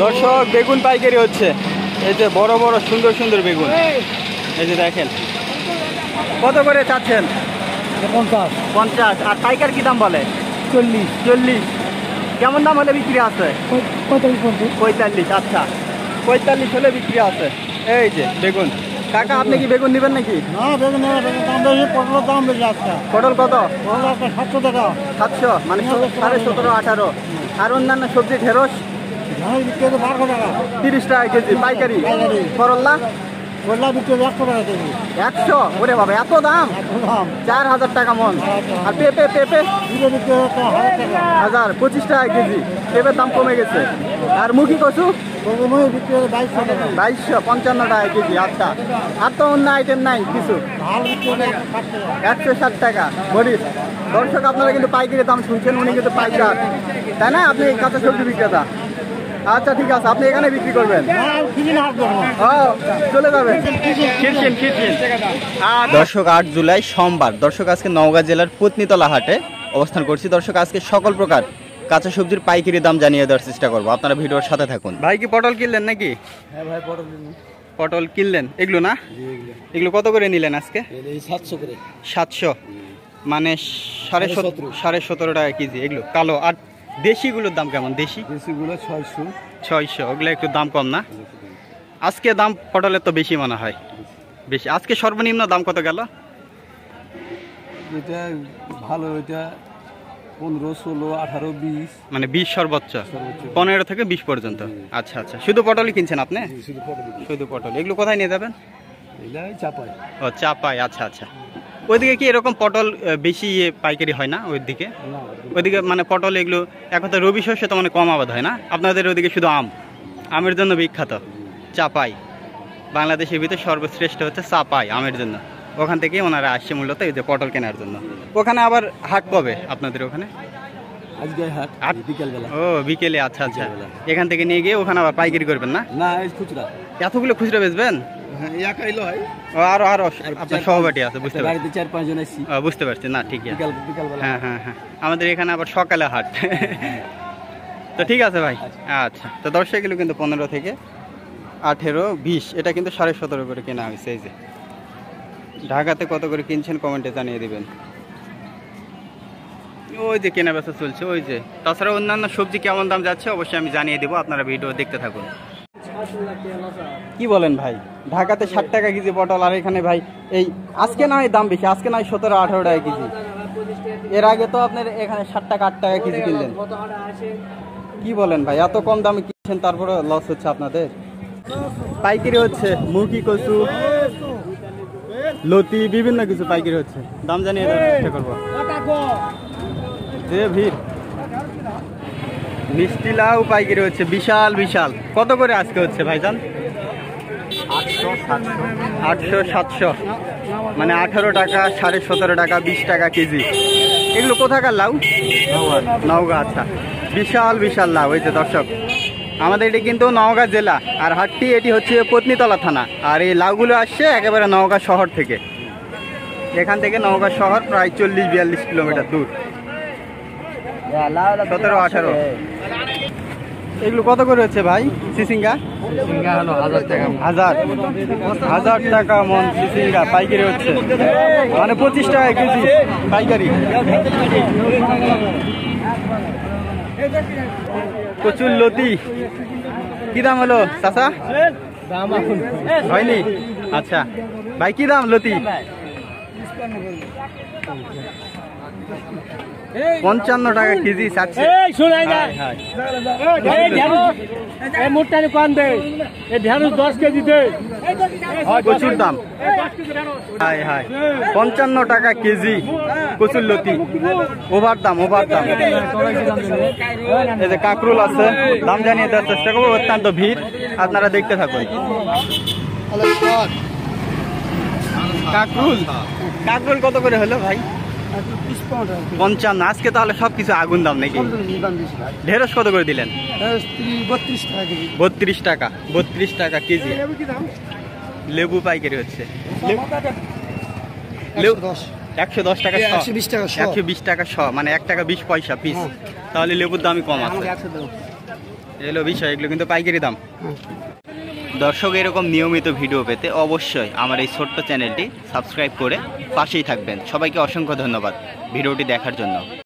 দর্শক বেগুন পাইকারি হচ্ছে। এই যে বড় বড় সুন্দর সুন্দর বেগুন, এই যে দেখেন। কত করে চাচ্ছেন? 50। আর পাইকার কি দাম বলে? 40। কেমন দাম হলে বিক্রি আছে? 45। আচ্ছা, 45 হলে বিক্রি আছে। এই যে বেগুন। কাকা আপনি কি বেগুন নেবেন নাকি? পটলের দাম বেশি আছে। পটল কত? 700 টাকা। 700 মানে 17.5 18। আর অন্যান্য সবজি ঢেঁড়স 30 টাকা কেজি পাইকারি। করল্লা? করলা বিক্রি 100 টাকা কেজি। 100? ওরে বাবা, এত দাম! 4000 টাকা মন। আর পেঁপে? পেঁপে 1000, 25 টাকা কেজি। পেঁপের দাম কমে গেছে। আর মুখী কচু? 2200, 55 টাকা কেজি। আচ্ছা, আর তো অন্য আইটেম নাই কিছু? 160 টাকা মরিচ। দর্শক আপনারা কিন্তু পাইকারি দাম শুনছেন, উনি কিন্তু পাইকার, তাই না? আপনি কাঁচা সবজি বিক্রেতা। আচ্ছা ঠিক আছে, আপনি এখানে বিক্রি করবেন? চলে যাবেন। দর্শক 8 জুলাই সোমবার। দর্শক আজকে নওগাঁ জেলার পত্নীতলা হাটে অবস্থান করছি। দর্শক আজকে সকল প্রকার কাঁচা সবজির পাইকারি দাম জানিয়ে দেওয়ার চেষ্টা করবো, আপনারা ভিডিওর সাথে থাকুন। ভাই কি পটল কিনলেন নাকি? হ্যাঁ ভাই, পটল কিনলেন। এগুলো না? এগুলো কত করে নিলেন আজকে? 700 করে। 700 মানে 17.5 টাকা কেজি। এগুলো কালো। আর দেশিগুলোর দাম কেমন? দেশিগুলো 600। ওগুলো একটু দাম কম না? আজকে দাম পটলের তো বেশি মনে হয়, বেশি। আজকে সর্বনিম্ন দাম কত গেল? এটা ভালো, এটা 15, 16, 18, 20। মানে 20 সর্বোচ্চ, 15 থেকে 20 পর্যন্ত। আচ্ছা আচ্ছা, শুধু পটলই কিনছেন আপনি? শুধু পটল। এগুলো কোথায় নিয়ে যাবেন? চাপাই। ও চাপাই। আচ্ছা আচ্ছা। ওইদিকে কি এরকম পটল বেশি পাইকারি হয় না? ওইদিকে মানে পটল এগুলো এখন তো রবি শস্য তো মানে কম আবাদ হয় না? আপনাদের ওইদিকে শুধু আমের জন্য বিখ্যাত চাপাই। বাংলাদেশের ভিতরে সর্বশ্রেষ্ঠ হচ্ছে চাপাই আমের জন্য। ওখান থেকেই ওনারা আসছে মূলত এই যে পটল কেনার জন্য। ওখানে আবার হাট কবে আপনাদের ওখানে? আজকে হাট বিকেলবেলা। ও বিকেলে। আচ্ছা আচ্ছা, এখান থেকে নিয়ে গিয়ে ওখানে আবার পাইকারি করবেন না? না, খুচরা। এতগুলো খুচরা বেচবেন? আরো আপনার সহপাঠী আছে, বুঝতে পারছি। 4-5 জন আসছি। বুঝতে পারছি। না ঠিক আছে। হ্যাঁ হ্যাঁ হ্যাঁ, আমাদের এখানে আবার সকালে হাট। তো ঠিক আছে ভাই। আচ্ছা, তো দর্শক এগুলো কিন্তু 15 থেকে 18, 20। এটা কিন্তু 17.5 করে কেনা হয়েছে। এই যে ঢাকাতে কত করে কিনছেন কমেন্টে জানিয়ে দিবেন। ওই যে কেনা বেচা চলছে ওই যে। তাছাড়া অন্যান্য সবজি কেমন দাম যাচ্ছে অবশ্যই আমি জানিয়ে দেবো, আপনারা ভিডিও দেখতে থাকুন। কি বলেন ভাই? ঢাকাতে 60 টাকা কেজি পটল, আর এখানে ভাই এই আজকে না দাম বেশি, আজকে নয় 17-18 টাকা কেজি। এর আগে তো আপনার এখানে 60 টাকা 8 টাকা কেজি কিনলেন। কি বলেন ভাই, এত কম দামে কিনছেন তারপরে লস হচ্ছে আপনাদের? পাইকারি হচ্ছে মুখী কচু, লতি, বিভিন্ন কিছু পাইকারি হচ্ছে। দাম জানিয়ে দেওয়ার চেষ্টা করবো। যে ভিড়। মিষ্টি লাউ পাইকারি হচ্ছে বিশাল বিশাল। কত করে আজকে হচ্ছে ভাইজান? 800, 700 মানে 18 টাকা, 17.5 টাকা, 20 টাকা কেজি। এগুলো কোথাকার লাউ? নওগাঁ। আচ্ছা, বিশাল বিশাল লাউ। এই যে দর্শক, আমাদের এটি কিন্তু নওগাঁ জেলা, আর হাটটি এটি হচ্ছে পত্নীতলা থানা। আর এই লাউগুলো আসছে একেবারে নওগাঁ শহর থেকে। এখান থেকে নওগাঁ শহর প্রায় 40-42 কিলোমিটার দূর। 17-18। এগুলো কত করে হচ্ছে ভাই? চিচিঙ্গা? হলো 1000 টাকা। 1000 টাকা মন চিচিঙ্গা পাইকারি হচ্ছে, মানে 25 টাকা কেজি পাইকারি। প্রচুর লতি। কি দাম হলো চাচা? হয়নি? আচ্ছা ভাই, কি দাম লতি? 55 টাকা কেজি চাচ্ছে। প্রচুর দাম। 55 টাকা কেজি কচুর লতি। ওভার দাম। এই যে কাকরুল আছে, দাম জানিয়ে দেওয়ার চেষ্টা করবো। অত্যন্ত ভিড়, আপনারা দেখতে থাকুন। কাকরুল কত করে হলো ভাই? 55। আজকে তাহলে সবকিছু আগুন দাম নাকি? ঢেঁড়স কত করে দিলেন? 32 টাকা। 32 টাকা কেজি। লেবু পাইকারি হচ্ছে 110 টাকা, 120 টাকা শ, মানে 1 টাকা 20 পয়সা পিস। তাহলে লেবুর দামই কম আছে। এলো বিষয়, এগুলো কিন্তু পাইকারি দাম। দর্শক, এরকম নিয়মিত ভিডিও পেতে অবশ্যই আমার এই ছোট্ট চ্যানেলটি সাবস্ক্রাইব করে পাশেই থাকবেন। সবাইকে অসংখ্য ধন্যবাদ ভিডিওটি দেখার জন্য।